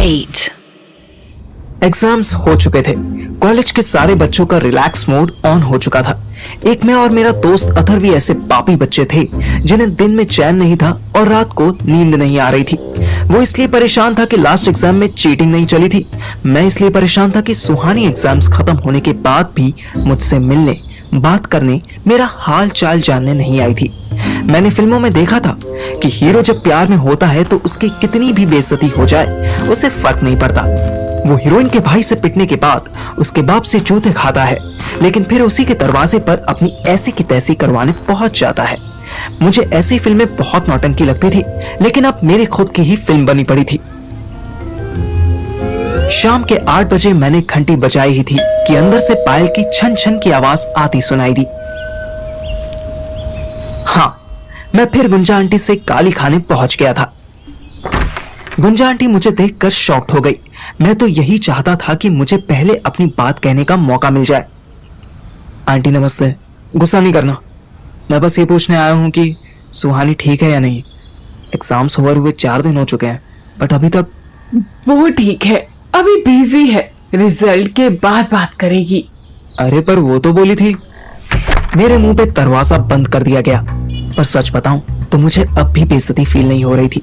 8. Exams हो चुके थे। कॉलेज के सारे बच्चों का रिलैक्स मोड ऑन हो चुका था। एक मैं और मेरा दोस्त अथर्वी ऐसे पापी बच्चे थे जिन्हें दिन में चैन नहीं था और रात को नींद नहीं आ रही थी। वो इसलिए परेशान था कि लास्ट एग्जाम में चीटिंग नहीं चली थी। मैं इसलिए परेशान था कि सुहानी एग्जाम्स खत्म होने के बाद भी मुझसे मिलने, बात करने, मेरा हाल चाल जानने नहीं आई थी। मैंने फिल्मों में देखा था कि हीरो जब प्यार में होता है तो उसकी कितनी भी बेइज्जती हो जाए उसे फर्क नहीं पड़ता। वो हीरोइन के भाई से पिटने के बाद उसके बाप से जूते खाता है, लेकिन फिर उसी के दरवाजे पर अपनी ऐसी की तैसी करवाने पहुंच जाता है। मुझे ऐसी फिल्में बहुत नौटंकी लगती थी, लेकिन अब मेरी खुद की ही फिल्म बनी पड़ी थी। शाम के 8 बजे मैंने घंटी बजाई ही थी कि अंदर से पायल की छन छन की आवाज आती सुनाई दी। हाँ, मैं फिर गुंजा आंटी से गाली खाने पहुंच गया था। गुंजा आंटी मुझे देखकर शॉक्ड हो गई। मैं तो यही चाहता था कि मुझे पहले अपनी बात कहने का मौका मिल जाए। आंटी नमस्ते, गुस्सा नहीं करना। मैं बस ये पूछने आया हूं कि सुहानी ठीक है या नहीं। एग्जाम्स ओवर हुए 4 दिन हो चुके हैं, बट अभी तक। वो ठीक है, अभी बिजी है, रिजल्ट के बाद बात करेगी। अरे पर वो तो बोली थी। मेरे मुंह पे दरवाजा बंद कर दिया गया। पर सच बताऊं तो मुझे अब भी बेइज्जती फील नहीं हो रही थी।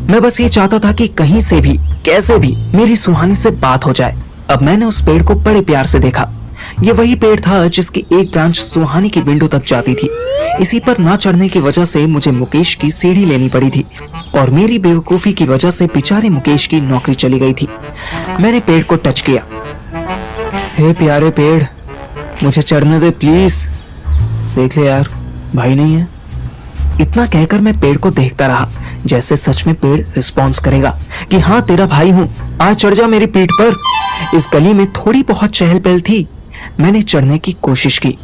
मैं बस ये चाहता था कि कहीं से भी कैसे भी मेरी सुहानी से बात हो जाए। अब मैंने उस पेड़ को बड़े प्यार से देखा। ये वही पेड़ था जिसकी एक ब्रांच सुहानी की विंडो तक जाती थी। इसी पर ना चढ़ने की वजह से मुझे मुकेश की सीढ़ी लेनी पड़ी थी और मेरी बेवकूफी की वजह से बेचारे मुकेश की नौकरी चली गई थी। मैंने पेड़ को टच किया। हे प्यारे पेड़, मुझे चढ़ने दे प्लीज। देख ले यार, भाई नहीं है। इतना कहकर मैं पेड़ को देखता रहा, जैसे सच में पेड़ रिस्पॉन्स करेगा कि हाँ तेरा भाई हूं, आज चढ़ जा मेरी पीठ पर। इस गली में थोड़ी बहुत चहल पहल थी। मैंने चढ़ने की कोशिश की।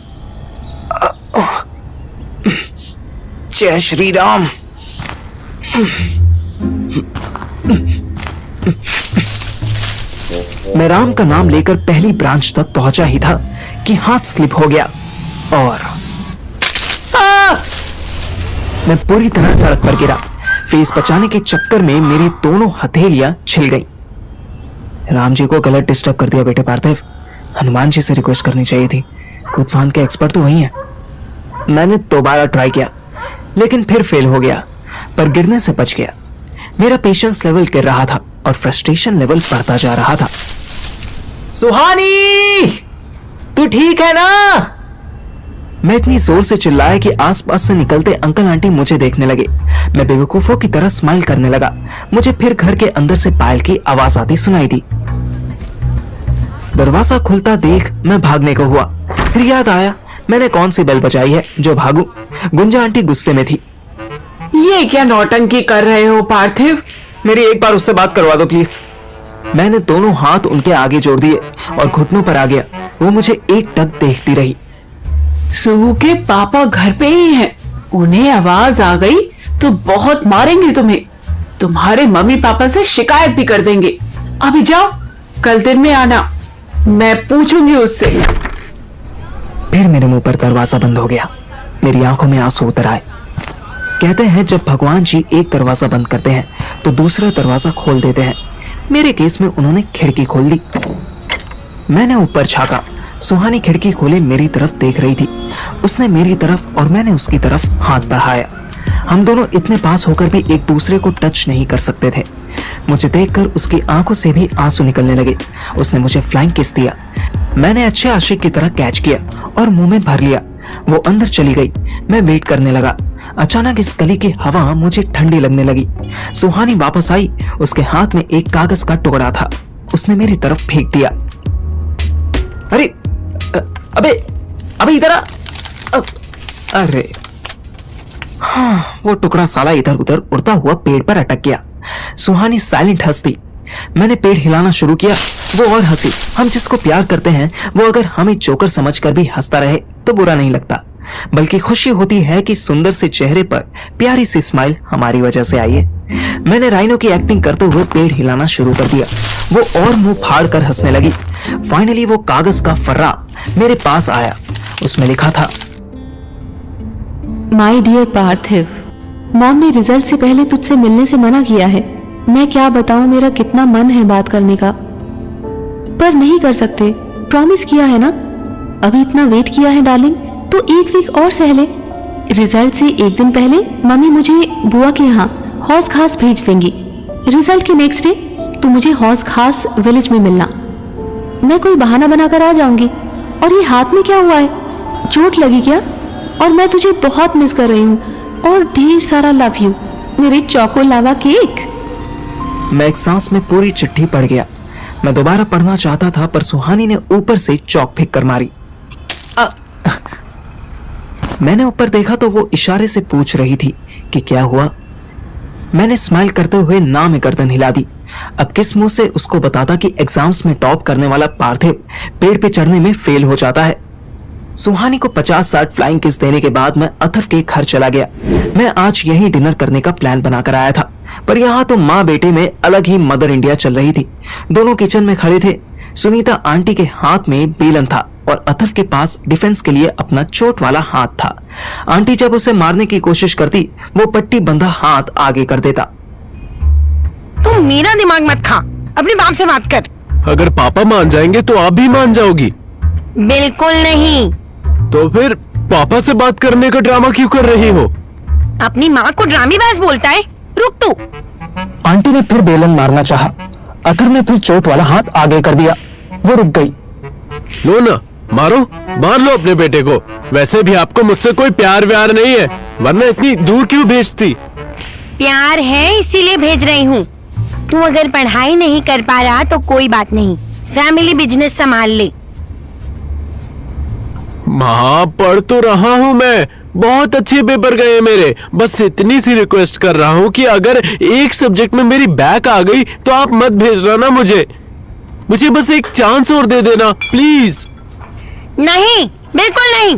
जय श्री राम। मैं राम का नाम लेकर पहली ब्रांच तक पहुंचा ही था कि हाथ स्लिप हो गया और मैं पूरी तरह सड़क पर गिरा। फेस बचाने के चक्कर में मेरी दोनों हथेलियां छिल गईं। राम जी को गलत डिस्टर्ब कर दिया बेटे पार्थिव। हनुमान जी से रिक्वेस्ट करनी चाहिए थी। उत्थान के एक्सपर्ट तो वही हैं। मैंने दोबारा ट्राई किया, लेकिन फिर फेल हो गया, पर गिरने से बच गया। मेरा पेशेंस लेवल गिर रहा था और फ्रस्ट्रेशन लेवल बढ़ता जा रहा था। सुहानी, तू ठीक है ना? मैं इतनी जोर से चिल्लाया कि आसपास से निकलते अंकल आंटी मुझे देखने लगे। मैं बेवकूफों की तरह स्माइल करने लगा। मुझे फिर घर के अंदर से पायल की आवाज आती सुनाई दी। दरवाजा खुलता देख मैं भागने को हुआ। फिर याद आया मैंने कौन सी बेल बजाई है जो भागूं। गुंजा आंटी गुस्से में थी। ये क्या नौटंकी कर रहे हो पार्थिव? मेरी एक बार उससे बात करवा दो प्लीज। मैंने दोनों हाथ उनके आगे जोड़ दिए और घुटनों पर आ गया। वो मुझे एक टक देखती रही। सुहू के पापा घर पे ही हैं। उन्हें आवाज आ गई तो बहुत मारेंगे तुम्हें। तुम्हारे मम्मी पापा से शिकायत भी कर देंगे। अभी जाओ, कल दिन में आना, मैं पूछूंगी उससे। फिर मेरे मुंह पर दरवाजा बंद हो गया। मेरी आंखों में आंसू उतर आए। कहते हैं जब भगवान जी एक दरवाजा बंद करते हैं तो दूसरा दरवाजा खोल देते हैं। मेरे केस में उन्होंने खिड़की खोल दी। मैंने ऊपर झांका। सुहानी खिड़की खोले मेरी तरफ देख रही थी। उसने मेरी तरफ और मैंने उसकी तरफ हाथ बढ़ाया। हम दोनों इतने पास होकर भी एक दूसरे को टच नहीं कर सकते थे। मुझे देखकर उसकी आंखों से भी आंसू निकलने लगे। उसने मुझे फ्लाइंग किस दिया। मैंने अच्छे आशिक की तरह कैच किया और मुंह में भर लिया। वो अंदर चली गई। मैं वेट करने लगा। अचानक इस गली की हवा मुझे ठंडी लगने लगी। सुहानी वापस आई। उसके हाथ में एक कागज का टुकड़ा था। उसने मेरी तरफ फेंक दिया। अरे अबे इधर आ। अरे हाँ, वो टुकड़ा साला इधर उधर उड़ता हुआ पेड़ पर अटक गया। सुहानी साइलेंट हंसती। मैंने पेड़ हिलाना शुरू किया। वो और हंसी। हम जिसको प्यार करते हैं वो अगर हमें जोकर समझकर भी हंसता रहे तो बुरा नहीं लगता, बल्कि खुशी होती है कि सुंदर से चेहरे पर प्यारी सी स्माइल हमारी वजह से आई है। मैंने राइनो की एक्टिंग करते हुए पेड़ हिलाना शुरू कर दिया। वो और मुंह फाड़ कर हंसने लगी। फाइनली वो कागज का फर्रा मेरे पास आया। उसमें लिखा था, माय डियर पार्थिव, मॉम ने रिजल्ट से पहले तुझसे मिलने से मना किया है। मैं क्या बताऊं, मेरा कितना मन है बात करने का, पर नहीं कर सकते। प्रॉमिस किया है ना। अभी इतना वेट किया है डार्लिंग, तो एक वीक और सह ले। रिजल्ट से एक दिन पहले मम्मी मुझे बुआ के यहाँ हौस खास भेज देंगी। रिजल्ट के नेक्स्ट डे तू मुझे हौस खास विलेज में मिलना। मैं कोई बहाना बनाकर आ जाऊंगी। और ये हाथ में क्या हुआ है, चोट लगी क्या? और मैं तुझे बहुत मिस कर रही हूँ। और ढेर सारा लव यू मेरे चोको लावा केक। मैं एक सांस में पूरी चिट्ठी पढ़ गया। मैं दोबारा पढ़ना चाहता था, पर सुहानी ने ऊपर से चौक फेंक कर मारी। मैंने ऊपर देखा तो वो इशारे से पूछ रही थी कि क्या हुआ। मैंने स्माइल करते हुए ना में गर्दन हिला दी। अब किस मुंह से उसको बताता कि एग्जाम्स में टॉप करने वाला पार्थिव पेड़ पे चढ़ने में फेल हो जाता है। सुहानी को 50-60 फ्लाइंग किस देने के बाद मैं अथर्व के घर चला गया। मैं आज यही डिनर करने का प्लान बनाकर आया था, पर यहाँ तो माँ बेटे में अलग ही मदर इंडिया चल रही थी। दोनों किचन में खड़े थे। सुनीता आंटी के हाथ में बेलन था और अथर्व के पास डिफेंस के लिए अपना चोट वाला हाथ था। आंटी जब उसे मारने की कोशिश करती, वो पट्टी बंधा हाथ आगे कर देता। तुम मेरा दिमाग मत खा, अपने बाप से बात कर। अगर पापा मान जाएंगे तो आप भी मान जाओगी। बिल्कुल नहीं। तो फिर पापा से बात करने का ड्रामा क्यों कर रही हो? अपनी माँ को ड्रामेबाज बोलता है। रुक तू। आंटी ने फिर बेलन मारना चाहा। अथर्व ने फिर चोट वाला हाथ आगे कर दिया। वो रुक गई। लो ना, मारो, मार लो अपने बेटे को। वैसे भी आपको मुझसे कोई प्यार व्यार नहीं है, वरना इतनी दूर क्यों भेजती? प्यार है इसीलिए भेज रही हूँ। तू अगर पढ़ाई नहीं कर पा रहा तो कोई बात नहीं, फैमिली बिजनेस संभाल ले। माँ, पढ़ तो रहा हूँ मैं, बहुत अच्छे पेपर गए मेरे। बस इतनी सी रिक्वेस्ट कर रहा हूँ कि अगर एक सब्जेक्ट में मेरी बैक आ गई तो आप मत भेजना ना मुझे बस एक चांस और दे देना प्लीज। नहीं, बिल्कुल नहीं।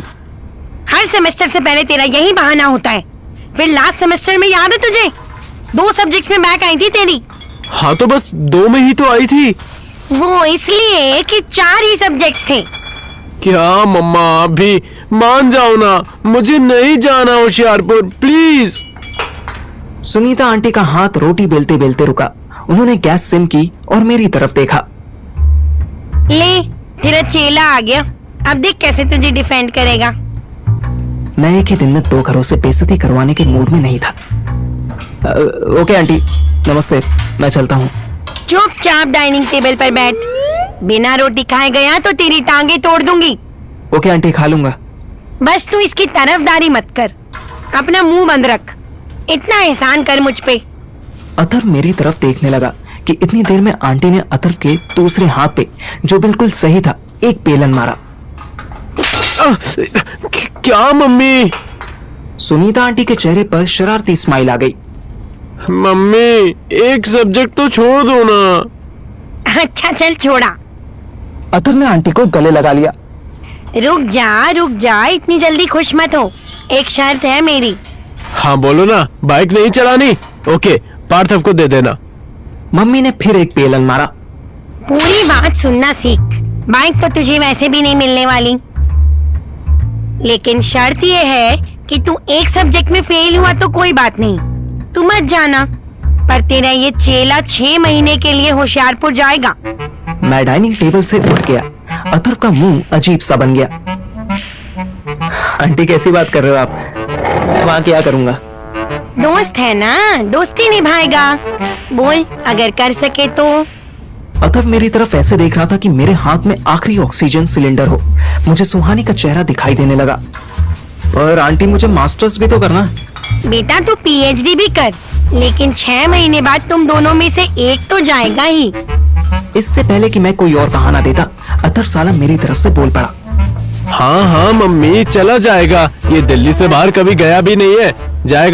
हर सेमेस्टर से पहले तेरा यही बहाना होता है। फिर लास्ट सेमेस्टर में याद है तुझे, 2 सब्जेक्ट्स में बैक आई थी तेरी। हाँ तो बस 2 में ही तो आई थी। वो इसलिए कि 4 ही सब्जेक्ट्स थे। क्या मम्मा, अभी मान जाओ ना, मुझे नहीं जाना होशियारपुर प्लीज। सुनीता आंटी का हाथ रोटी बेलते बेलते रुका। उन्होंने गैस सिम की और मेरी तरफ देखा। ले, तेरा चेला आ गया। अब देख कैसे तुझे डिफेंड करेगा। मैं एक ही दिन में 2 घरों से बेइज्जती करवाने के मूड में नहीं था। ओके आंटी, नमस्ते, मैं चलता हूँ। चुपचाप डाइनिंग टेबल पर बैठ। बिना रोटी खाए गया तो तेरी टांगे तोड़ दूंगी। ओके आंटी, खा लूंगा। बस तू इसकी तरफदारी मत कर, अपना मुंह बंद रख। इतना एहसान कर मुझ पे। अथर्व मेरी तरफ देखने लगा कि इतनी देर में आंटी ने अथर्व के दूसरे हाथ पे, जो बिल्कुल सही था, एक बेलन मारा। क्या मम्मी? सुनीता आंटी के चेहरे पर शरारती स्माइल आ गई। मम्मी, एक सब्जेक्ट तो छोड़ दो ना। अच्छा चल छोड़ा। अथर्व ने आंटी को गले लगा लिया। रुक जा, इतनी जल्दी खुश मत हो। एक शर्त है मेरी। हाँ बोलो ना, बाइक नहीं चलानी? ओके, पार्थिव को दे देना। मम्मी ने फिर एक बेलन मारा। पूरी बात सुनना सीख। बाइक तो तुझे वैसे भी नहीं मिलने वाली, लेकिन शर्त ये है कि तू एक सब्जेक्ट में फेल हुआ तो कोई बात नहीं, तू मत जाना। पर तेरा ये चेला 6 महीने के लिए होशियारपुर जाएगा। मैं डाइनिंग टेबल से उठ गया। अथर्व का मुंह अजीब सा बन गया। आंटी कैसी बात कर रहे हो आप? मैं वहाँ क्या करूँगा? दोस्त है ना, दोस्ती निभाएगा। बोल, अगर कर सके तो। अथर्व मेरी तरफ ऐसे देख रहा था कि मेरे हाथ में आखिरी ऑक्सीजन सिलेंडर हो। मुझे सुहानी का चेहरा दिखाई देने लगा। और आंटी, मुझे मास्टर्स भी तो करना है। बेटा तू पीएचडी भी कर, लेकिन 6 महीने बाद तुम दोनों में से एक तो जाएगा ही। इससे पहले कि मैं कोई और बहाना देता, अथर्व साला मेरी तरफ से बोल पड़ा। हाँ मम्मी, चला जाएगा। ये दिल्ली से बाहर कभी गया भी नहीं है।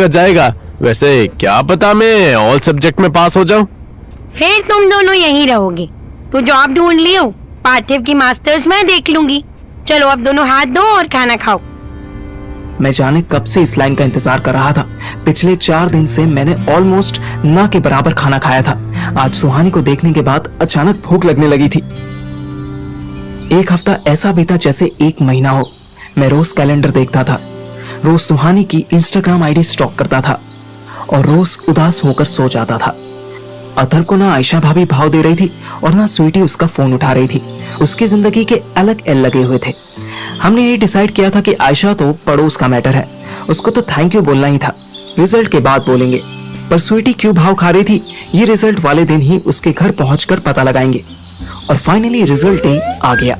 जाएगा। वैसे क्या पता मैं ऑल सब्जेक्ट में पास हो जाऊं। फिर तुम दोनों यहीं रहोगे। तू जॉब ढूंढ लियो, पार्थिव की मास्टर्स मैं देख लूंगी। चलो अब दोनों हाथ धो और खाना खाओ। मैं जाने कब से इस लाइन का इंतजार कर रहा था। पिछले 4 दिन से मैंने ऑलमोस्ट ना के बराबर खाना खाया था। आज सुहानी को देखने के बाद अचानक भूख लगने लगी थी। एक हफ्ता ऐसा बीता जैसे 1 महीना हो। मैं रोज कैलेंडर देखता था, रोज सुहानी की इंस्टाग्राम आईडी स्टॉक करता था और रोज उदास होकर सो जाता था। अतर को ना आयशा भाभी भाव दे रही थी और ना स्वीटी उसका फोन उठा रही थी। उसकी जिंदगी के अलग एल लगे हुए थे। हमने ये डिसाइड किया था कि आयशा तो पड़ोस का मैटर है, उसको तो थैंक यू बोलना ही था, रिजल्ट के बाद बोलेंगे। पर स्वीटी क्यों भाव खा रही थी ये रिजल्ट वाले दिन ही उसके घर पहुंचकर पता लगाएंगे। और फाइनली रिजल्ट डे आ गया।